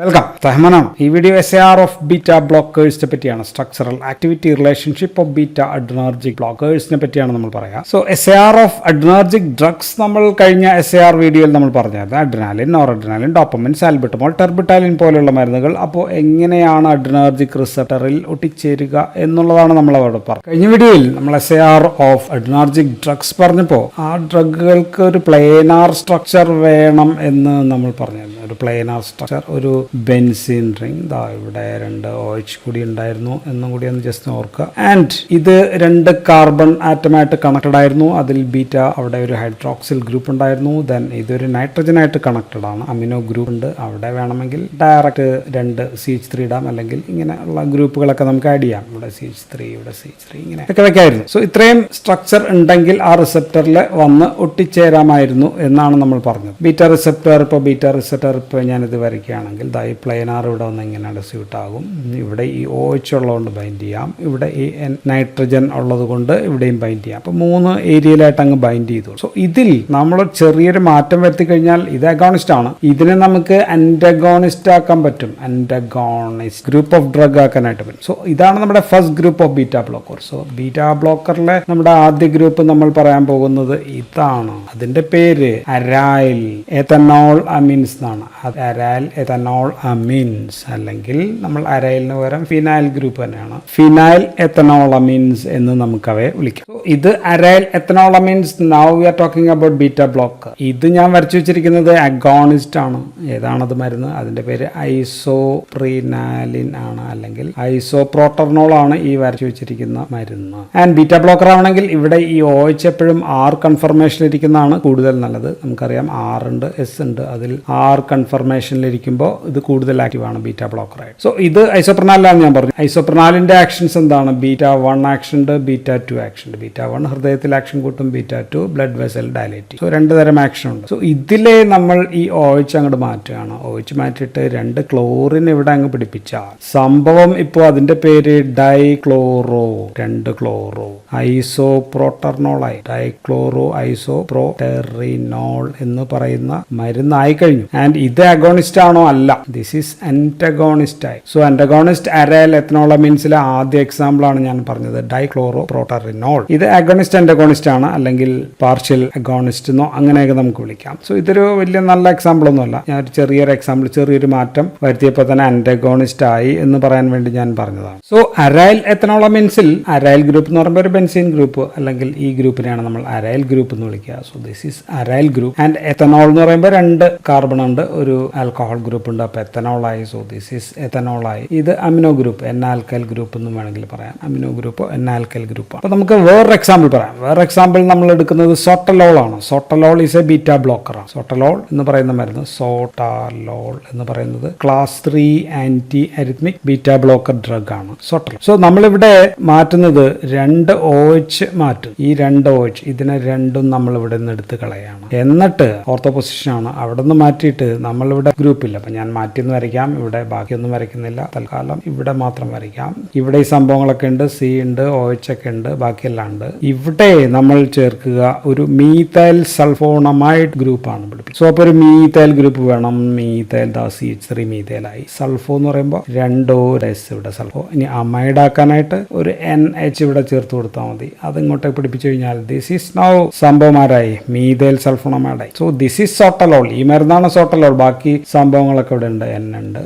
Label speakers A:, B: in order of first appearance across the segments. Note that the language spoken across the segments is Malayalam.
A: വെൽക്കം റഹ്മാനാണ്. ഈ വീഡിയോ SAR ഓഫ് ബീറ്റ ബ്ലോക്കേഴ്സിനെ പറ്റിയാണ്. Structural activity relationship of beta adrenergic ബ്ലോക്കേഴ്സിനെ പറ്റിയാണ് നമ്മൾ പറയാം. So SAR of adrenergic drugs നമ്മൾ കഴിഞ്ഞ SAR വീഡിയോയിൽ നമ്മൾ പറഞ്ഞായിരുന്നു. Adrenaline, noradrenaline, dopamine, salbutamol, terbutaline പോലെയുള്ള മരുന്നുകൾ. അപ്പോൾ എങ്ങനെയാണ് അഡ്രിനർജിക് റിസപ്റ്ററിൽ ഒട്ടിച്ചേരുക എന്നുള്ളതാണ് നമ്മൾ അവിടെ പറഞ്ഞത്. കഴിഞ്ഞ വീഡിയോയിൽ നമ്മൾ SAR ഓഫ് അഡ്രിനർജിക് ഡ്രഗ്സ് പറഞ്ഞപ്പോൾ ആ ഡ്രഗുകൾക്ക് ഒരു പ്ലേനാർ സ്ട്രക്ചർ വേണം എന്ന് നമ്മൾ പറഞ്ഞിരുന്നു. ഒരു പ്ലേനാർ സ്ട്രക്ചർ, ഒരു ബെൻസീൻ റിംഗ്, ഇവിടെ 2 OH കൂടി ഉണ്ടായിരുന്നു എന്നും കൂടി ഒന്ന് ജസ്റ്റ് ഓർക്കുക. ആൻഡ് ഇത് 2 കാർബൺ ആറ്റമായിട്ട് കണക്റ്റഡ് ആയിരുന്നു. അതിൽ ബീറ്റ അവിടെ ഒരു ഹൈഡ്രോക്സിൽ ഗ്രൂപ്പ് ഉണ്ടായിരുന്നു. ദെൻ ഇതൊരു നൈട്രജൻ ആയിട്ട് കണക്റ്റഡ് ആണ്. അമിനോ ഗ്രൂപ്പ് ഉണ്ട്. അവിടെ വേണമെങ്കിൽ ഡയറക്റ്റ് 2 CH3 ഇടാം, അല്ലെങ്കിൽ ഇങ്ങനെയുള്ള ഗ്രൂപ്പുകളൊക്കെ നമുക്ക് ആഡ് ചെയ്യാം. ഇവിടെ CH3, ഇവിടെ CH3, ഇങ്ങനെ ഒക്കെ വെക്കായിരുന്നു. സോ ഇത്രയും സ്ട്രക്ചർ ഉണ്ടെങ്കിൽ ആ റിസപ്റ്ററിൽ വന്ന് ഒട്ടിച്ചേരാമായിരുന്നു എന്നാണ് നമ്മൾ പറഞ്ഞത്. ബീറ്റ റിസപ്റ്റർ ഇപ്പോൾ ഞാനിത് വരയ്ക്കുകയാണെങ്കിൽ ഈ പ്ലെയിനാർ ഇവിടെ വന്ന് ഇങ്ങനെ സ്യൂട്ട് ആകും. ഇവിടെ ഈ OH ഉള്ളതുകൊണ്ട് ബൈൻഡ് ചെയ്യാം. ഇവിടെ ഈ നൈട്രജൻ ഉള്ളത് കൊണ്ട് ഇവിടെയും ബൈൻഡ് ചെയ്യാം. അപ്പോൾ 3 ഏരിയയിലായിട്ട് അങ്ങ് ബൈൻഡ് ചെയ്തു. സോ ഇതിൽ നമ്മൾ ചെറിയൊരു മാറ്റം വരുത്തി കഴിഞ്ഞാൽ ഇത് അഗോണിസ്റ്റ് ആണ്. ഇതിനെ നമുക്ക് അന്റഗോണിസ്റ്റ് ആക്കാൻ പറ്റും. അന്റഗോണിസ്റ്റ് ഗ്രൂപ്പ് ഓഫ് ഡ്രഗ് ആക്കാനായിട്ട് പറ്റും. സോ ഇതാണ് നമ്മുടെ first group of beta blocker. So beta ബ്ലോക്കറിലെ നമ്മുടെ ആദ്യ ഗ്രൂപ്പ് നമ്മൾ പറയാൻ പോകുന്നത് ഇതാണ്. അതിന്റെ പേര് അരൈൽ എഥനോൾ അമീൻസ് എന്നാണ്. അരൈൽ എഥനോൾ അമീൻസ്, അല്ലെങ്കിൽ നമ്മൾ അരൈലിന് പകരം ഫിനൈൽ ഗ്രൂപ്പ് തന്നെയാണ്. ഫിനൈൽ എഥനോൾ അമീൻസ് എന്ന് നമുക്ക് അവയെ വിളിക്കാം. ഇത് aryl ethanol amines. Now we are talking about beta blocker. ഇത് ഞാൻ വരച്ചു വെച്ചിരിക്കുന്നത് അഗോണിസ്റ്റ് ആണ്. ഏതാണത് മരുന്ന്? അതിന്റെ പേര് ഐസോപ്രീനാലിൻ ആണ്, അല്ലെങ്കിൽ ഐസോപ്രോട്ടർനോൾ ആണ് ഈ വരച്ചു വെച്ചിരിക്കുന്ന മരുന്ന്. ആൻഡ് ബീറ്റ ബ്ലോക്കർ ആണെങ്കിൽ ഇവിടെ ഈ OH എപ്പോഴും R കൺഫർമേഷനിൽ ഇരിക്കുന്നതാണ് കൂടുതൽ നല്ലത്. നമുക്കറിയാം R ഉണ്ട്, S ഉണ്ട്. അതിൽ R കൺഫർമേഷനിലിരിക്കുമ്പോൾ ഇത് കൂടുതൽ ആക്റ്റീവ് ആണ് ബീറ്റ ബ്ലോക്കർ ആയിട്ട്. സോ ഇത് ഐസോപ്രനാലിനാണ് ഞാൻ പറഞ്ഞു. ഐസോപ്രനാലിന്റെ ആക്ഷൻസ് എന്താണ്? ബീറ്റ 1 ആക്ഷൻ ഉണ്ട്, ബീറ്റ 2 ആക്ഷൻ ഉണ്ട്. ബീറ്റ 1 ഹൃദയത്തിൽ ആക്ഷൻ കൂട്ടും, beta 2 blood vessel dilate. So 2 തരം ആക്ഷൻ ഉണ്ട്. സോ ഇതിലെ നമ്മൾ ഈ OH അങ്ങോട്ട് മാറ്റുകയാണ്. OH മാറ്റിയിട്ട് 2 ക്ലോറിൻ ഇവിടെ അങ്ങ് പിടിപ്പിച്ചാൽ സംഭവം ഇപ്പോൾ അതിന്റെ പേര് ഡൈക്ലോറോ, 2 ക്ലോറോ ഐസോപ്രോട്ടർനോളായി. ഡൈക്ലോറോ ഐസോപ്രോടെറിനോൾ എന്ന് പറയുന്ന മരുന്നായി കഴിഞ്ഞു. ആൻഡ് ഇത് അഗോണിസ്റ്റ് ആണോ? അല്ല. ദിസ് ഈസ് അന്റഗോണിസ്റ്റ് ആയി. സോ അന്റഗോണിസ്റ്റ് അരൈൽ എഥനോൾ അമീൻസിലെ ആദ്യ എക്സാമ്പിൾ ആണ് ഞാൻ പറഞ്ഞത്, ഡൈക്ലോറോ പ്രോട്ടറിനോൾ. ഇത് അഗോണിസ്റ്റ് അന്റഗോണിസ്റ്റ് ആണ്, അല്ലെങ്കിൽ പാർഷ്യൽ അഗോണിസ്റ്റ് എന്നോ അങ്ങനെയൊക്കെ നമുക്ക് വിളിക്കാം. സോ ഇതൊരു വലിയ നല്ല എക്സാമ്പിൾ ഒന്നുമല്ല. ഞാൻ ഒരു ചെറിയൊരു എക്സാമ്പിൾ, ചെറിയൊരു മാറ്റം വരുത്തിയപ്പോൾ തന്നെ അന്റഗോണിസ്റ്റ് ആയി എന്ന് പറയാൻ വേണ്ടി ഞാൻ പറഞ്ഞതാണ്. സോ അരൈൽ എഥനോൾ അമീൻസിൽ അരൈൽ ഗ്രൂപ്പ് എന്ന് പറയുമ്പോൾ ഒരു ബെൻസീൻ ഗ്രൂപ്പ്, അല്ലെങ്കിൽ ഈ ഗ്രൂപ്പിനെയാണ് നമ്മൾ അരൈൽ ഗ്രൂപ്പ് എന്ന് വിളിക്കുക. So this is aril group. And ethanol എന്ന് പറയുമ്പോൾ 2 കാർബൺ ഉണ്ട്, ഒരു ആൽക്കഹോൾ ഗ്രൂപ്പ് ഉണ്ട്. അപ്പോൾ എത്തനോളായി. സോ ദിസ് ഈസ് എത്തനോളായി. ഇത് അമിനോ ഗ്രൂപ്പ്, N-ആൽക്കൈൽ ഗ്രൂപ്പ് എന്നും വേണമെങ്കിൽ പറയാം. Amino group alkyl group. അപ്പോൾ നമുക്ക് വേറൊരു എക്സാമ്പിൾ പറയാം. വേറെ എക്സാമ്പിൾ നമ്മൾ എടുക്കുന്നത് സോട്ടലോൾ ആണ്. Sotalol is a beta blocker ആണ്. സോട്ടലോൾ എന്ന് പറയുന്ന മരുന്ന്, സോട്ടാലോൾ എന്ന് പറയുന്നത് class 3 antiarrhythmic beta blocker drug ആണ് സോട്ടലോൾ. സോ നമ്മളിവിടെ മാറ്റുന്നത് 2 OH മാറ്റും. ഈ 2 OH ഇതിനെ രണ്ടും നമ്മൾ ഇവിടെ നിന്ന് എടുത്ത് കളയാണ്. എന്നിട്ട് ഓർത്തോ പൊസിഷൻ ആണ്. അവിടെ നിന്ന് മാറ്റിയിട്ട് നമ്മളിവിടെ ഗ്രൂപ്പില്ല. അപ്പം ഞാൻ മാറ്റിയൊന്നും വരയ്ക്കാം. ഇവിടെ ബാക്കിയൊന്നും വരയ്ക്കുന്നില്ല. തൽക്കാലം ഇവിടെ മാത്രം വരയ്ക്കാം. ഇവിടെ ഈ സംഭവങ്ങളൊക്കെ ഉണ്ട്. C ഉണ്ട്, OH ഒക്കെ ഉണ്ട്, ബാക്കിയെല്ലാം ഉണ്ട്. ഇവിടെ നമ്മൾ ചേർക്കുക ഒരു മീഥൈൽ സൾഫോണമൈഡ് ഗ്രൂപ്പാണ് പിടിപ്പിച്ചത്. സോ അപ്പോൾ ഒരു മീഥൈൽ ഗ്രൂപ്പ് വേണം. Methyl CH3 മീഥൈലായി. സൾഫോ എന്ന് പറയുമ്പോൾ 2 S ഇവിടെ സൾഫോ. ഇനി അമൈഡ് ആക്കാനായിട്ട് ഒരു NH ഇവിടെ ചേർത്ത് കൊടുത്താൽ മതി. അതിങ്ങോട്ടേക്ക് പിടിപ്പിച്ചു കഴിഞ്ഞാൽ ദിസ് ഈസ് നൗ സംഭവമാരായി, മീഥൈൽ സൾഫോണമൈഡായി. So this is sotalol. ഈ മരുന്നാണ് സോട്ടലോൾ. ബാക്കി സംഭവങ്ങളൊക്കെ ഇവിടെ ഉണ്ട്. N ഉണ്ട്,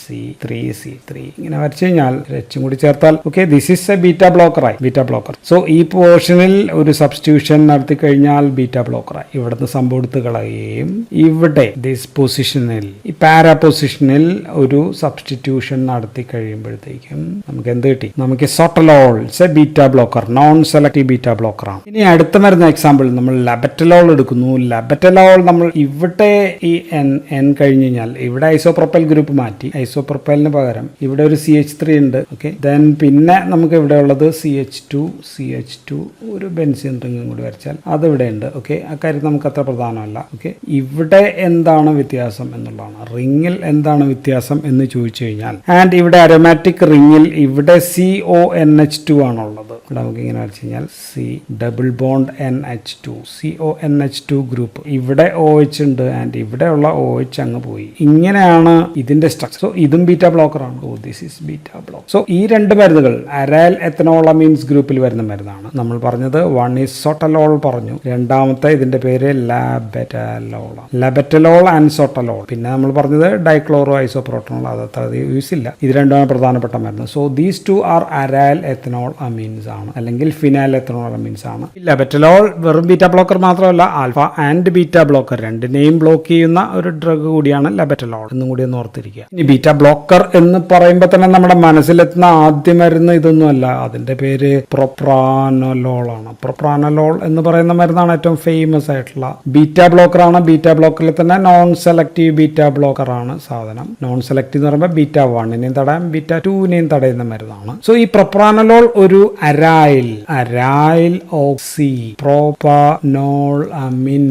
A: C3 ഇങ്ങനെ വരച്ചു കഴിഞ്ഞാൽ H കൂടി ചേർത്താൽ okay, this is a beta ബ്ലോക്കറായി. Beta blocker. സോ ഈ പോർഷനിൽ ഒരു സബ്സ്റ്റിറ്റ്യൂഷൻ നടത്തി കഴിഞ്ഞാൽ ബീറ്റ ബ്ലോക്കറായി. ഇവിടുന്ന് സംഭവം എടുത്ത് കളയുകയും ഇവിടെ ദിസ് പൊസിഷനിൽ, ഈ പാരാ പൊസിഷനിൽ ഒരു സബ്സ്റ്റിറ്റ്യൂഷൻ നടത്തി കഴിയുമ്പോഴത്തേക്കും നമുക്ക് എന്ത് കിട്ടി? നമുക്ക് sotalol a beta blocker, non selective beta ബ്ലോക്കറാണ്. ഇനി അടുത്ത മരുന്ന് എക്സാമ്പിൾ നമ്മൾ ലബറ്റലോൾ എടുക്കുന്നു. ലബറ്റലോൾ നമ്മൾ ഇവിടെ ഈ N കഴിഞ്ഞ് കഴിഞ്ഞാൽ ഇവിടെ ഐസോപ്രോപ്പൈൽ ഗ്രൂപ്പ് മാറ്റി. ഐസോപ്രോപ്പൈലിന് പകരം ഇവിടെ ഒരു CH3 ഉണ്ട്. ഓക്കെ, ദെൻ പിന്നെ നമുക്ക് ഇവിടെ ഉള്ളത് CH2 ഒരു ബെൻസീൻ റിംഗും കൂടി വരച്ചാൽ അത് ഇവിടെ ഉണ്ട്. ഓക്കെ, അക്കാര്യം നമുക്ക് അത്ര പ്രധാനമല്ല. ഓക്കെ, ഇവിടെ എന്താണ് വ്യത്യാസം എന്നുള്ളതാണ്. റിങ്ങിൽ എന്താണ് വ്യത്യാസം എന്ന് ചോദിച്ചു കഴിഞ്ഞാൽ, ആൻഡ് ഇവിടെ അരോമാറ്റിക് റിങ്ങിൽ ഇവിടെ CONH2 ആണുള്ളത്. ഇവിടെ നമുക്ക് ഇങ്ങനെ വരച്ചു കഴിഞ്ഞാൽ C double bond NH2 CONH2 group. ഇവിടെ OH ഉണ്ട്, ആൻഡ് ഇവിടെ ഉള്ള OH OH അങ്ങ് പോയി. ഇങ്ങനെയാണ് ഇതിന്റെ സ്ട്രക്ചർ. സോ ഇതും ബീറ്റ ബ്ലോക്കറാണ്. So this is beta block. So ഈ രണ്ട് മരുന്നുകൾ അരൈൽ എത്തനോളമീൻസ് ഗ്രൂപ്പിൽ വരുന്ന മരുന്നാണ്. നമ്മൾ പറഞ്ഞത് വൺ ഈസ് സോട്ടലോൾ പറഞ്ഞു, രണ്ടാമത്തെ ഇതിന്റെ പേര് ലാബെറ്റലോൾ. ലാബെറ്റലോൾ ആൻഡ് സോട്ടലോൾ. പിന്നെ നമ്മൾ പറഞ്ഞത് ഡൈക്ലോറോ ഐസോപ്രോട്ടനോൾ, അത് അത്ര യൂസ് ഇല്ല. ഇത് രണ്ടാണ് പ്രധാനപ്പെട്ട മരുന്ന്. So these two are aryl ethanolamines ആണ്, അല്ലെങ്കിൽ ഫിനാൽ എത്തനോൾ അമീൻസ് ആണ്. ലാബെറ്റലോൾ വെറും ബീറ്റ ബ്ലോക്കർ മാത്രമല്ല, ആൽഫ ആൻഡ് ബീറ്റ ബ്ലോക്കർ രണ്ടിനെയും ബ്ലോക്ക് ചെയ്യുന്ന ഒരു ഡ്രഗ് കൂടിയാണ് ലാബെറ്റലോൾ എന്നും കൂടി ഒന്ന് ഓർത്തിരിക്കുക. ഇനി ബീറ്റ ബ്ലോക്കർ എന്ന് പറയുമ്പോൾ തന്നെ നമ്മുടെ മനസ്സിലെത്തുന്ന ആദ്യ മരുന്ന് ഇതൊന്നുമല്ല, അതിന്റെ പേര് പ്രൊപ്രാനലോൾ ആണ്. പ്രൊപ്രാനലോൾ എന്ന് പറയുന്ന മരുന്നാണ് ഏറ്റവും ഫേമസ് ആയിട്ടുള്ള ബീറ്റ ബ്ലോക്കർ ആണ്. ബീറ്റ ബ്ലോക്കറിൽ തന്നെ നോൺ സെലക്റ്റീവ് ബീറ്റ ബ്ലോക്കർ ആണ് സാധനം. നോൺ സെലക്റ്റീവ് എന്ന് പറയുമ്പോൾ ബീറ്റ 1നെയും തടയാം, ബീറ്റ 2നെയും തടയുന്ന മരുന്നാണ്. സോ ഈ പ്രൊപ്രാനലോൾ ഒരു അരൈൽ ഓക്സി പ്രൊപ്പനോൾ അമിൻ,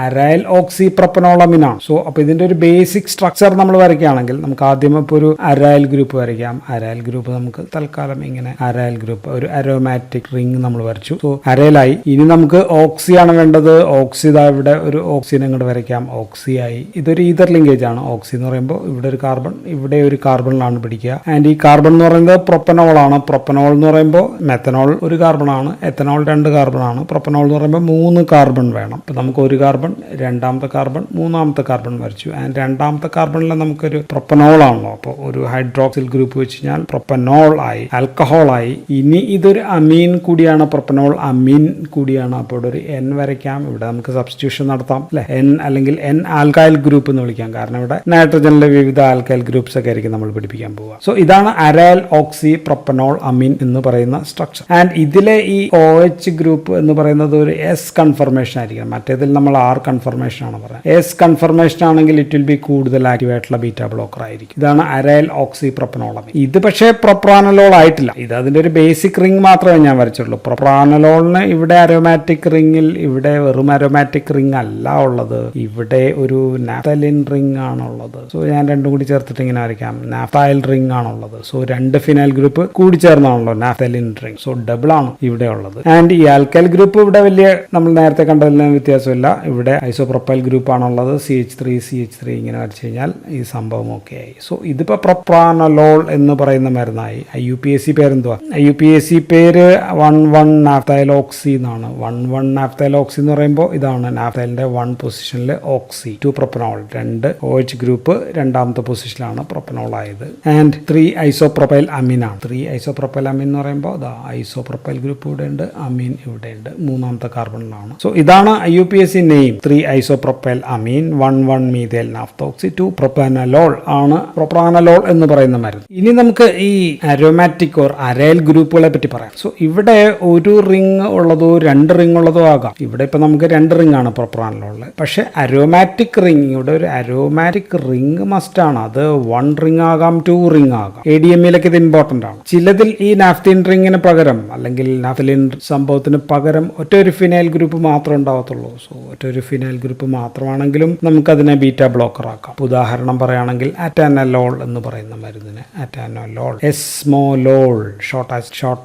A: അരൈൽ ഓക്സി പ്രൊപ്പനോൾ അമിൻ ആണ്. സോ അപ്പൊ ഇതിന്റെ ഒരു ബേസിക് സ്ട്രക്ചർ നമ്മൾ വരയ്ക്കുകയാണെങ്കിൽ നമുക്ക് ആദ്യം ഇപ്പോൾ ഒരു അരൈൽ ഗ്രൂപ്പ് വരയ്ക്കാം. അരൈൽ ഗ്രൂപ്പ് നമുക്ക് തൽക്കാലം ഇങ്ങനെ അരൈൽ ഗ്രൂപ്പ് ഒരു അരോമാറ്റിക് റിംഗ് നമ്മൾ വരച്ചു. സോ അരൈലായി. ഇനി നമുക്ക് ഓക്സി ആണ് വേണ്ടത്. ഓക്സി ഇവിടെ ഒരു ഓക്സിനെ അങ്ങോട്ട് വരയ്ക്കാം. ഓക്സി ആയി. ഇതൊരു ഈതർ ലിങ്കേജ് ആണ്. ഓക്സി എന്ന് പറയുമ്പോൾ ഇവിടെ ഒരു കാർബൺ, ഇവിടെ ഒരു കാർബണിലാണ് പിടിക്കുക. ആൻഡ് ഈ കാർബൺ എന്ന് പറയുന്നത് പ്രൊപ്പനോൾ ആണ്. പ്രൊപ്പനോൾ എന്ന് പറയുമ്പോൾ മെത്തനോൾ ഒരു കാർബൺ ആണ്, എത്തനോൾ 2 കാർബൺ ആണ്. പ്രൊപ്പനോൾ എന്ന് പറയുമ്പോൾ 3 കാർബൺ വേണം. അപ്പൊ നമുക്ക് ഒരു കാർബൺ, രണ്ടാമത്തെ കാർബൺ, മൂന്നാമത്തെ കാർബൺ വരച്ചു. ആൻഡ് രണ്ടാമത്തെ കാർബണിൽ നമുക്കൊരു പ്രൊപ്പനോൾ ആണല്ലോ. അപ്പോൾ ഒരു ഹൈഡ്രോക്സിൽ ഗ്രൂപ്പ് വെച്ച് കഴിഞ്ഞാൽ പ്രൊപ്പനോൾ ആയി, ആൽക്കഹോൾ ആയി. ഇനി ഇതൊരു അമീൻ കൂടിയാണ്, പ്രൊപ്പനോൾ അമീൻ കൂടിയാണ്. അപ്പോൾ ഇവിടെ ഒരു N വരയ്ക്കാം. ഇവിടെ നമുക്ക് സബ്സ്റ്റിറ്റ്യൂഷൻ നടത്താം അല്ലെ. N അല്ലെങ്കിൽ N ആൽക്കൈൽ ഗ്രൂപ്പ് എന്ന് വിളിക്കാം. കാരണം ഇവിടെ നൈട്രജനിലെ വിവിധ ആൽക്കൈൽ ഗ്രൂപ്പ്സ് ഒക്കെ ആയിരിക്കും നമ്മൾ പിടിപ്പിക്കാൻ പോവുക. സോ ഇതാണ് അരൈൽ ഓക്സി പ്രൊപ്പനോൾ അമീൻ എന്ന് പറയുന്ന സ്ട്രക്ചർ. ആൻഡ് ഇതിലെ ഈ OH ഗ്രൂപ്പ് എന്ന് പറയുന്നത് ഒരു S കൺഫർമേഷൻ ആയിരിക്കും. മറ്റേതിൽ നമ്മൾ R കൺഫർമേഷൻ ആണ് പറയുന്നത്. S കൺഫർമേഷൻ ആണെങ്കിൽ ഇറ്റ് വിൽ ബി കൂടുതൽ ആക്റ്റീവ് ആയിട്ടുള്ള ബീറ്റ ബ്ലോക്കർ ആയിരിക്കും. ഇതാണ് അരൈൽ ഓക്സി പ്രൊപ്പനോൾ അമീൻ. ഇത് പക്ഷേ പ്രൊപ്രാനലോൾ ആയിട്ടില്ല. ഇത് അതിന്റെ ഒരു ബേസിക് റിംഗ് മാത്രമേ ഞാൻ വരച്ചുള്ളൂ. പ്രൊപ്രാനലോളിന് ഇവിടെ അരോമാറ്റിക് റിംഗിൽ ഇവിടെ വെറും അരോമാറ്റിക് റിംഗ് അല്ല ഉള്ളത്, ഇവിടെ ഒരു നാഫ്തലിൻ റിംഗ് ആണുള്ളത്. സോ ഞാൻ രണ്ടും കൂടി ചേർത്തിട്ട് ഇങ്ങനെ വരയ്ക്കാം. നാഫ്തൈൽ റിംഗ് ആണുള്ളത്. സോ 2 ഫിനൈൽ ഗ്രൂപ്പ് കൂടി ചേർന്നാണല്ലോ നാഫ്തലിൻ റിംഗ്. സോ ഡബിൾ ആണ് ഇവിടെ ഉള്ളത്. ആൻഡ് ഈ ആൽക്കൈൽ ഗ്രൂപ്പ് ഇവിടെ വലിയ നമ്മൾ നേരത്തെ കണ്ടതിൽ വ്യത്യാസമില്ല. ഇവിടെ ഐസോപ്രൊപ്പൈൽ ഗ്രൂപ്പ് ആണുള്ളത്. CH3 ഇങ്ങനെ വരച്ചു കഴിഞ്ഞാൽ ഈ സംഭവം ഒക്കെ ആയി. സോ ഇതിപ്പോ പ്രൊപ്രാനലോൾ എന്ന് പറയുന്ന മരുന്നായി. IUPAC പേരെന്തുവാ? IUPAC പേര് 1,1 നാഫ്തൈലോക്സി എന്നാണ്. 1,1 നാഫ്തൈലോക്സി എന്ന് പറയുമ്പോൾ ഇതാണ് നാഫ്തൈലിന്റെ 1 പൊസിഷനിൽ ഓക്സി, 2 പ്രൊപ്പനോൾ, 2 OH ഗ്രൂപ്പ് രണ്ടാമത്തെ പൊസിഷനിലാണ് പ്രൊപ്പനോൾ ആയത്. ആൻഡ് 3 ഐസോപ്രൊപ്പൈൽ അമീൻ ആണ്. 3 ഐസോപ്രൊപ്പൈൽ അമീൻ എന്ന് പറയുമ്പോൾ ഐസോപ്രൊപ്പൈൽ ഗ്രൂപ്പ് ഇവിടെ ഉണ്ട്, അമീൻ ഇവിടെ ഉണ്ട്, മൂന്നാമത്തെ കാർബണിലാണ്. സോ ഇതാണ് IUPAC നെയിം. 3 ഐസോപ്രൊപ്പൈൽ അമീൻ, 1,1 മീഥൈൽ നാഫ്തോക്സി, 2 പ്രൊപ്പനലോൾ ആണ് പ്രൊപ്രാനലോൾ എന്ന് പറയുന്ന മരുന്ന്. ഇനി നമുക്ക് ഈ അരോമാറ്റിക് ഓർ അരൈൽ ഗ്രൂപ്പുകളെ പറ്റി പറയാം. സോ ഇവിടെ ഒരു റിംഗ് ഉള്ളതോ 2 റിംഗ് ഉള്ളതോ ആകാം. ഇവിടെ ഇപ്പൊ നമുക്ക് 2 റിംഗ് ആണ് പ്രൊപ്രാനലോളിൽ. പക്ഷെ അരോമാറ്റിക് റിംഗ്, ഇവിടെ ഒരു അരോമാറ്റിക് റിംഗ് മസ്റ്റ് ആണ്. അത് 1 റിംഗ് ആകാം, 2 റിംഗ് ആകാം. ADMEയിലൊക്കെ ഇത് ഇമ്പോർട്ടന്റ് ആണ്. ചിലതിൽ ഈ നാഫ്തിൻ റിംഗിന് പകരം അല്ലെങ്കിൽ നാഫ്തലിൻ സംഭവത്തിന് പകരം ഒറ്റൊരു ഫിനൈൽ ഗ്രൂപ്പ് മാത്രമേ ഉണ്ടാവത്തുള്ളൂ. സോ ഒറ്റൊരു ഫിനൈൽ ഗ്രൂപ്പ് മാത്രമാണെങ്കിലും നമുക്കതിനെ ബീറ്റ ബ്ലോക്കർ ആക്കാം. ഉദാഹരണം പറയുകയാണെങ്കിൽ അറ്റാനലോൾ എന്ന് പറയുന്ന മരുന്നിന് അറ്റാനലോൾ, എസ്മോലോൾ ഷോർട്ട്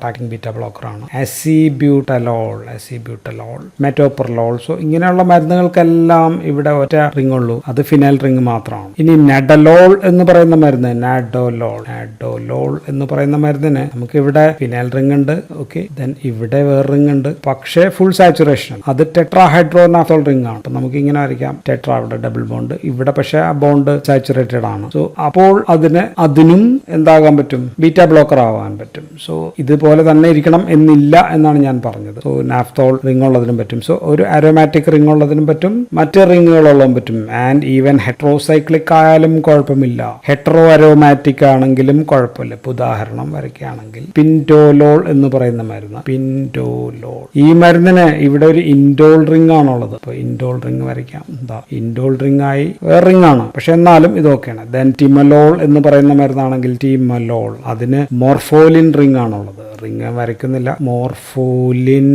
A: ആക്ടിംഗ് ബീറ്റ ബ്ലോക്കർ ആണ്. അസിബ്യൂട്ടലോൾ, മെറ്റോപ്രലോൾ. സോ ഇങ്ങനെയുള്ള മരുന്നുകൾക്കെല്ലാം ഇവിടെ ഒറ്റ റിംഗ് ഉള്ളൂ, അത് ഫിനൈൽ റിംഗ് മാത്രമാണ്. ഇനി നഡലോൾ എന്ന് പറയുന്ന മരുന്ന്, നാഡോലോൾ എന്ന് പറയുന്ന മരുന്നിന് നമുക്ക് ഇവിടെ ഫിനൈൽ റിംഗ് ഉണ്ട്. ഓക്കെ, ദെൻ ഇവിടെ വേറെ റിംഗ് ഉണ്ട്, പക്ഷേ ഫുൾ സാച്ചുറേഷൻ. അത് ടെട്രാഹൈഡ്രോനാഫോൾ റിംഗ് ആണ്. അപ്പൊ നമുക്ക് ഇങ്ങനെ വരയ്ക്കാം. ടെട്രാ ഇവിടെ ഡബിൾ ബോണ്ട്, ഇവിടെ പക്ഷേ ആ ബോണ്ട് സാച്ചുറേറ്റഡ് ആണ്. സോ അപ്പോൾ അതിനും എന്താകാൻ പറ്റും? ബീറ്റ ബ്ലോക്കർ ആവാൻ പറ്റും. സോ ഇതുപോലെ തന്നെ ഇരിക്കണം എന്നില്ല എന്നാണ് ഞാൻ പറഞ്ഞത്. സോ നാഫ്തോൾ റിംഗ് ഉള്ളതിനും പറ്റും. സോ ഒരു അരോമാറ്റിക് റിംഗ് ഉള്ളതിനും പറ്റും, മറ്റ് റിംഗുകളുള്ളതും പറ്റും. ആൻഡ് ഈവൻ ഹെട്രോസൈക്ലിക് ആയാലും കുഴപ്പമില്ല, ഹെട്രോ അരോമാറ്റിക് ആണെങ്കിലും കുഴപ്പമില്ല. ഇപ്പൊ ഉദാഹരണം വരയ്ക്കുകയാണെങ്കിൽ പിൻറ്റോലോൾ എന്ന് പറയുന്ന മരുന്ന്, പിൻറ്റോലോൾ. ഈ മരുന്നിന് ഇവിടെ ഒരു ഇൻഡോൾ റിംഗ് ആണുള്ളത്. അപ്പൊ ഇൻഡോൾ റിംഗ് വരയ്ക്കാം. എന്താ ഇൻഡോൾ റിംഗ് ആയി, വേറെ റിംഗ് ആണ്, പക്ഷെ എന്നാലും ഇതൊക്കെയാണ്. ദെൻ ടിമലോൾ എന്ന് പറയുന്ന മരുന്നാണെങ്കിൽ ടിമലോൾ, അതിന് മോർഫോലിൻ റിംഗ് ആണുള്ളത്. റിംഗ് വരയ്ക്കുന്നില്ല, മോർഫോലിൻ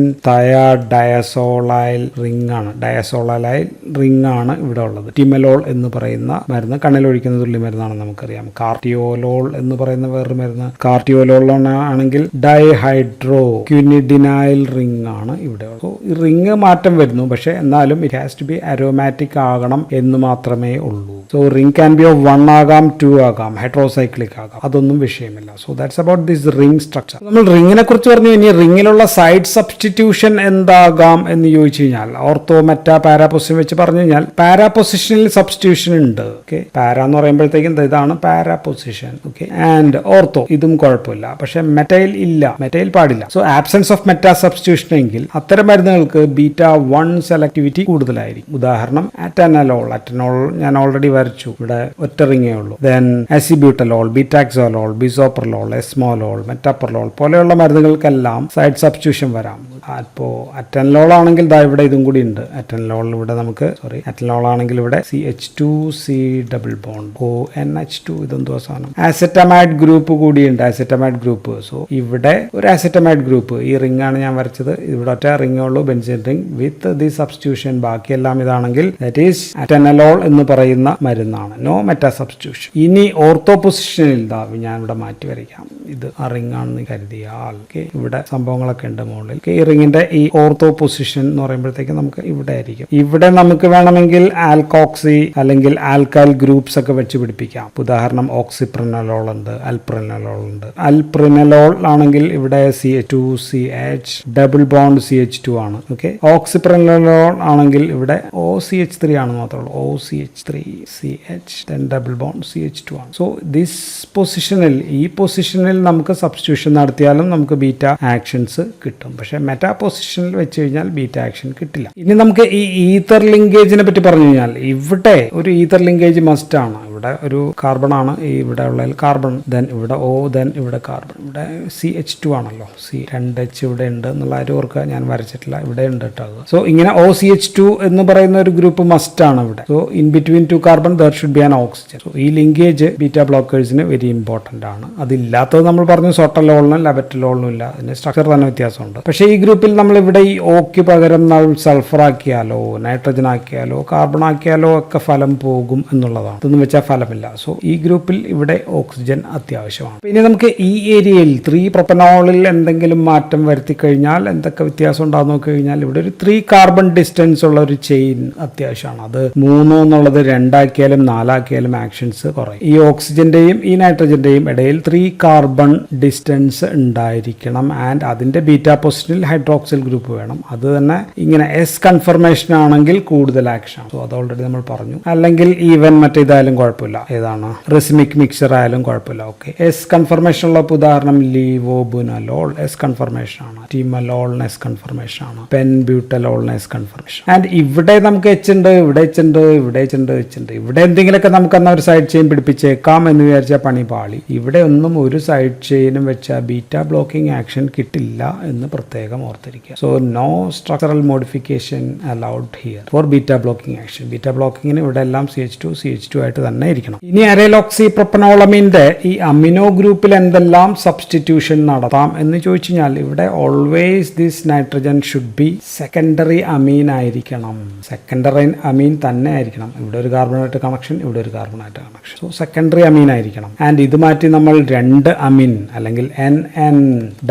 A: ഡയസോളൈൽ റിംഗ് ആണ്. ഡയസോളൈൽ റിംഗ് ആണ് ഇവിടെ ഉള്ളത്. ടിമലോൾ എന്ന് പറയുന്ന മരുന്ന് കണ്ണിലൊഴിക്കുന്ന തുള്ളി മരുന്നാണ് നമുക്കറിയാം. കാർട്ടിയോലോൾ എന്ന് പറയുന്ന വേറൊരു മരുന്ന്, കാർട്ടിയോലോൾ ആണെങ്കിൽ ഡൈഹൈഡ്രോ ക്വിനിഡിനൈൽ റിംഗ് ആണ് ഇവിടെ. ഈ റിംഗ് മാറ്റം വരുന്നു, പക്ഷെ എന്നാലും it has to be aromatic ആകണം എന്ന് മാത്രം മാത്രമേ ഉള്ളൂ. So ring can be of 1 ആകാം, 2 ആകാം, ഹെട്രോസൈക്ലിക് ആകാം, അതൊന്നും വിഷയമില്ല. So that's about this ring structure. നമ്മൾ റിങ്ങിനെ കുറിച്ച് പറഞ്ഞു. ഇനി റിങ്ങിലുള്ള സൈഡ് സബ്സ്റ്റിറ്റ്യൂഷൻ എന്താകാം എന്ന് ചോദിച്ചു കഴിഞ്ഞാൽ ഓർത്തോ മെറ്റാ പാരാ പൊസിഷൻ വെച്ച് പറഞ്ഞു കഴിഞ്ഞാൽ പാരാ പൊസിഷനിൽ സബ്സ്റ്റിറ്റ്യൂഷൻ ഉണ്ട്. ഓക്കെ, പാര എന്ന് പറയുമ്പോഴത്തേക്കും ഇതാണ് para position. Okay, and ortho ഇതും കുഴപ്പമില്ല. പക്ഷെ മെറ്റയിൽ ഇല്ല, മെറ്റയിൽ പാടില്ല. So absence of meta substitution എങ്കിൽ അത്തരം മരുന്നുകൾക്ക് β1 സെലക്ടിവിറ്റി കൂടുതലായിരിക്കും. ഉദാഹരണം അറ്റനലോൾ. അറ്റനോൾ ഞാൻ ഓൾറെഡി വരച്ചു, ഇവിടെ ഒറ്റ റിങ്ങേ ഉള്ളൂ. ദെൻ അസിബ്യൂട്ടലോൾ, ബീറ്റാക്സോലോൾ, ബിസോപ്രലോൾ, എസ്മോലോൾ, മെറ്റാപ്രലോൾ പോലെയുള്ള മരുന്നുകൾക്കെല്ലാം സൈഡ് സബ്സ്റ്റിറ്റ്യൂഷൻ വരാം. അപ്പോൾ അറ്റനലോൾ ആണെങ്കിൽ ദാ ഇവിടെ ഇതും കൂടി ഉണ്ട്. അറ്റനലോൾ ഇവിടെ നമുക്ക് അറ്റനലോൾ ആണെങ്കിൽ ഇവിടെ CH2C ഡബിൾ ബോണ്ട് ONH2 ഇതെന്തോ സാധനം. ആസെറ്റമൈഡ് ഗ്രൂപ്പ് കൂടിയുണ്ട്, ആസെറ്റമൈഡ് ഗ്രൂപ്പ്. സോ ഇവിടെ ഒരു ആസെറ്റമൈഡ് ഗ്രൂപ്പ്, ഈ റിംഗ് ആണ് ഞാൻ വരച്ചത്. ഇവിടെ ഒറ്റ റിംഗ് ഉള്ളൂ, benzene ring with the substitution. ബാക്കിയെല്ലാം ഇതാണെങ്കിൽ ദാറ്റ് ഈസ് അറ്റനലോൾ എന്ന് പറയുന്ന മരുന്നാണ്. No meta substitution. ഇനി ഓർത്തോ പൊസിഷനിൽ ഞാൻ ഇവിടെ മാറ്റി വരയ്ക്കാം. ഇത് ആ റിംഗ് ആണെന്ന് കരുതിയാൽ ഇവിടെ സംഭവങ്ങളൊക്കെ ഉണ്ട് മുകളിൽ. ഈ റിംഗിന്റെ ഈ ഓർത്തോ പൊസിഷൻ എന്ന് പറയുമ്പോഴത്തേക്ക് നമുക്ക് ഇവിടെ ആയിരിക്കും. ഇവിടെ നമുക്ക് വേണമെങ്കിൽ ആൽക്കോക്സി അല്ലെങ്കിൽ ആൽക്കൈൽ ഗ്രൂപ്പ്സ് ഒക്കെ വെച്ച് പിടിപ്പിക്കാം. ഉദാഹരണം ഓക്സിപ്രിനലോൾ ഉണ്ട്, അൽപ്രിനലോൾ ഉണ്ട്. അൽപ്രിനലോൾ ആണെങ്കിൽ ഇവിടെ CH2CH ഡബിൾ ബോണ്ട് CH2 ആണ്. ഓക്കെ, ഓക്സിപ്രിനലോൾ ആണെങ്കിൽ ഇവിടെ OCH3 ആണ് മാത്രമേ ഉള്ളൂ. OCH3CH ഡബിൾ ബോണ്ട് CH2 ആണ്. സോ ദിസ് പൊസിഷനിൽ, ഈ പൊസിഷനിൽ നമുക്ക് സബ്സ്റ്റിറ്റ്യൂഷൻ നടത്തിയാലും നമുക്ക് ബീറ്റ ആക്ഷൻസ് കിട്ടും. പക്ഷെ മെറ്റാ പൊസിഷനിൽ വെച്ച് കഴിഞ്ഞാൽ ബീറ്റ ആക്ഷൻ കിട്ടില്ല. ഇനി നമുക്ക് ഈ ഈതർ ലിങ്കേജിനെ പറ്റി പറഞ്ഞു കഴിഞ്ഞാൽ ഇവിടെ ഒരു ഈതർ ലിങ്കേജ് മസ്റ്റ് ആണ്. ഇവിടെ ഒരു കാർബൺ ആണ്, ഇവിടെ ഉള്ള കാർബൺ, ദെൻ ഇവിടെ O, ദെൻ ഇവിടെ കാർബൺ. ഇവിടെ CH2 ആണല്ലോ, C2H ഇവിടെ ഉണ്ട് എന്നുള്ള കാര്യം ഓർക്കുക. ഞാൻ വരച്ചിട്ടില്ല, ഇവിടെ ഉണ്ട് കേട്ടോ. സോ ഇങ്ങനെ OCH2 എന്ന് പറയുന്ന ഒരു ഗ്രൂപ്പ് മസ്റ്റ് ആണ് ഇവിടെ. So in between 2 carbon there should be an oxygen. So ഈ ലിങ്കേജ് ബീറ്റ ബ്ലോക്കേഴ്സിന് വെരി ഇമ്പോർട്ടന്റ് ആണ്. അതില്ലാത്തത് നമ്മൾ പറഞ്ഞു സോട്ടലോളിനും ലബറ്റലോളിനും ഇല്ല, അതിന്റെ സ്ട്രക്ചർ തന്നെ വ്യത്യാസമുണ്ട്. പക്ഷേ ഈ ഗ്രൂപ്പിൽ നമ്മൾ ഇവിടെ ഈ ഓക്ക് പകരം സൾഫർ ആക്കിയാലോ നൈട്രജൻ ആക്കിയാലോ കാർബൺ ആക്കിയാലോ ഒക്കെ ഫലം പോകും എന്നുള്ളതാണ്. ഇതൊന്നും വെച്ചാൽ ഫലമില്ല. സോ ഈ ഗ്രൂപ്പിൽ ഇവിടെ ഓക്സിജൻ അത്യാവശ്യമാണ്. പിന്നെ നമുക്ക് ഈ ഏരിയയിൽ 3 പ്രൊപ്പനോളിൽ എന്തെങ്കിലും മാറ്റം വരുത്തി കഴിഞ്ഞാൽ എന്തൊക്കെ വ്യത്യാസം ഉണ്ടാകുന്ന നോക്കി കഴിഞ്ഞാൽ ഇവിടെ ഒരു 3 കാർബൺ ഡിസ്റ്റൻസ് ഉള്ള ഒരു ചെയിൻ അത്യാവശ്യമാണ്. അത് 3 എന്നുള്ളത് 2 ആക്കിയാലും 4 ആക്കിയാലും ആക്ഷൻസ് കുറയും. ഈ ഓക്സിജന്റെയും ഈ നൈട്രജന്റെയും ഇടയിൽ 3 കാർബൺ ഡിസ്റ്റൻസ് ഉണ്ടായിരിക്കണം. ആൻഡ് അതിന്റെ ബീറ്റ പൊസിഷനിൽ ഹൈഡ്രോക്സിൽ ഗ്രൂപ്പ് വേണം. അത് തന്നെ ഇങ്ങനെ എസ് കൺഫർമേഷൻ ആണെങ്കിൽ കൂടുതൽ ആക്ഷൻ. സോ അത് ഓൾറെഡി നമ്മൾ പറഞ്ഞു. അല്ലെങ്കിൽ ഈവൻ മറ്റേതായാലും കുഴപ്പമില്ല, ഏതാണ് റെസിമിക് മിക്സർ ആയാലും കുഴപ്പമില്ല. ഓക്കെ, എസ് കൺഫർമേഷൻ ഉള്ള ഉദാഹരണം ലീവോബുനലോൾ എസ് കൺഫർമേഷൻ ആണ്, ടീമലോളിന് എസ് കൺഫർമേഷൻ ആണ്, പെൻബ്യൂട്ടലോളിന് എസ് കൺഫർമേഷൻ. ആൻഡ് ഇവിടെ നമുക്ക് എച്ച് ഉണ്ട്, ഇവിടെ എച്ച് ഉണ്ട്, ഇവിടെ എച്ച് ഉണ്ട്, എച്ച് ഉണ്ട്. ഇവിടെ എന്തെങ്കിലുമൊക്കെ നമുക്ക് എന്നാൽ ഒരു സൈഡ് ചെയിൻ പിടിപ്പിച്ചേക്കാം എന്ന് വിചാരിച്ചാൽ പണി പാളി. ഇവിടെ ഒന്നും ഒരു സൈഡ് ചെയിനും വെച്ചാൽ ബീറ്റ ബ്ലോക്കിംഗ് ആക്ഷൻ കിട്ടില്ല എന്ന് പ്രത്യേകം ഓർത്തിരിക്കുക. So no structural modification allowed here for beta blocking action. Beta ബ്ലോക്കിങ്ങിന് ഇവിടെ എല്ലാം CH2 ആയിട്ട് തന്നെ ഇരിക്കണം. ഇനി അരേലോക്സി പ്രൊപ്പനോളമിന്റെ ഈ അമിനോ ഗ്രൂപ്പിൽ എന്തെല്ലാം സബ്സ്റ്റിറ്റ്യൂഷൻ നടത്താം എന്ന് ചോദിച്ചു കഴിഞ്ഞാൽ ഇവിടെ always this nitrogen should be secondary amine ആയിരിക്കണം. സെക്കൻഡറി അമീൻ തന്നെ ആയിരിക്കണം. ഇവിടെ ഒരു കാർബണായിട്ട് കണക്ഷൻ, ഇവിടെ ഒരു കാർബണായിട്ട് കണക്ഷൻ. സോ സെക്കൻഡറി അമീൻ ആയിരിക്കണം. ആൻഡ് ഇത് മാറ്റി നമ്മൾ 2 അമീൻ അല്ലെങ്കിൽ NN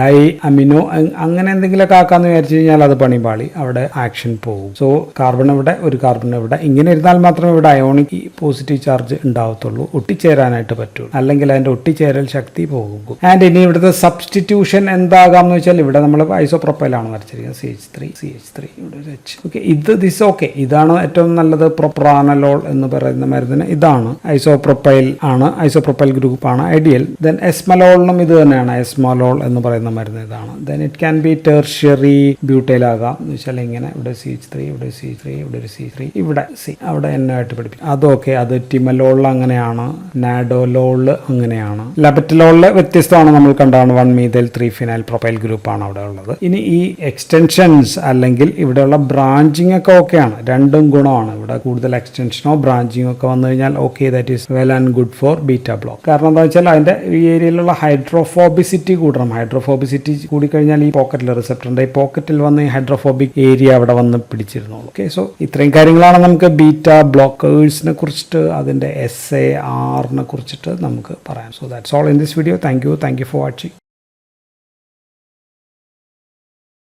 A: ഡൈ അമിനോ അങ്ങനെ എന്തെങ്കിലുമൊക്കെ ആക്കാന്ന് വിചാരിച്ചു കഴിഞ്ഞാൽ അത് പണിപാളി, അവിടെ ആക്ഷൻ പോകും. സോ കാർബൺ ഇവിടെ, ഒരു കാർബൺ ഇവിടെ, ഇങ്ങനെ ഇരുന്നാൽ മാത്രമേ ഇവിടെ അയോണിക് പോസിറ്റീവ് ചാർജ് ഉണ്ടാവത്തുള്ളൂ, ഒട്ടിച്ചേരാനായിട്ട് പറ്റുള്ളൂ. അല്ലെങ്കിൽ അതിന്റെ ഒട്ടിച്ചേരൽ ശക്തി പോകും. ആൻഡ് ഇനി ഇവിടുത്തെ സബ്സ്റ്റിറ്റ്യൂഷൻ എന്താകാം എന്ന് വെച്ചാൽ ഇവിടെ നമ്മൾ ഐസോപ്രൊപ്പൈലാണ് വരച്ചിരിക്കുന്നത്. CH3 ഇവിടെ ഒരു H. ഓക്കെ, ഓക്കെ, ഇതാണ് ഏറ്റവും നല്ലത്. പ്രൊപ്രാനലോൾ എന്ന് പറയുന്ന മരുന്നിന് ഇതാണ് ഐസോപ്രൊപ്പൈൽ ആണ്, ഐസോപ്രൊപ്പൈൽ ഗ്രൂപ്പ് ആണ് ഐഡിയൽ. ദെൻ എസ്മലോളിനും ഇത് തന്നെയാണ്, എസ്മലോൾ എന്ന് പറയുന്ന മരുന്ന് ഇതാണ്. Then it can be tertiary ബ്യൂട്ടൈലാകാം എന്ന് വെച്ചാൽ ഇങ്ങനെ ഇവിടെ CH3, ഇവിടെ CH3, ഇവിടെ ഒരു C3, ഇവിടെ C, അവിടെ N ആയിട്ട് പഠിപ്പിക്കും. അതൊക്കെ അത് ടിമലോളിൽ അങ്ങനെയാണ്, നാഡോലോളിൽ അങ്ങനെയാണ്. ലബറ്റലോളിൽ വ്യത്യസ്തമാണ്, നമ്മൾ കണ്ടാണ് 1-methyl-3-phenyl പ്രൊപ്പൈൽ ഗ്രൂപ്പാണ് അവിടെ ഉള്ളത്. ഇനി ഈ എക്സ്റ്റൻഷൻസ് അല്ലെങ്കിൽ ഇവിടെയുള്ള ബ്രാഞ്ചിങ് ഒക്കെ ഓക്കെയാണ്, രണ്ടും ഗുണമാണ്. ഇവിടെ കൂടുതൽ എക്സ്റ്റൻഷനോ ബ്രാഞ്ചിങ്ങോ ഒക്കെ വന്നു കഴിഞ്ഞാൽ okay, that is well and good for beta block. കാരണം എന്താ വെച്ചാൽ അതിന്റെ ഈ ഏരിയയിലുള്ള ഹൈഡ്രോഫോബിസിറ്റി കൂടണം. ഹൈഡ്രോഫോബിസിറ്റി കൂടിക്കഴിഞ്ഞാൽ ഈ പോക്കറ്റിൽ, റിസപ്റ്ററിന്റെ ഈ പോക്കറ്റിൽ വന്ന് ഈ ഹൈഡ്രോഫോബിക് ഏരിയ അവിടെ വന്ന് പിടിച്ചിരുന്നുള്ളൂ. ഓക്കെ, സോ ഇത്രയും കാര്യങ്ങളാണ് നമുക്ക് ബീറ്റ ബ്ലോക്കേഴ്സിനെ കുറിച്ചിട്ട്, അതിന്റെ SAR കുറിച്ചിട്ട് നമുക്ക് പറയാം. So that's all in this video. Thank you for watching.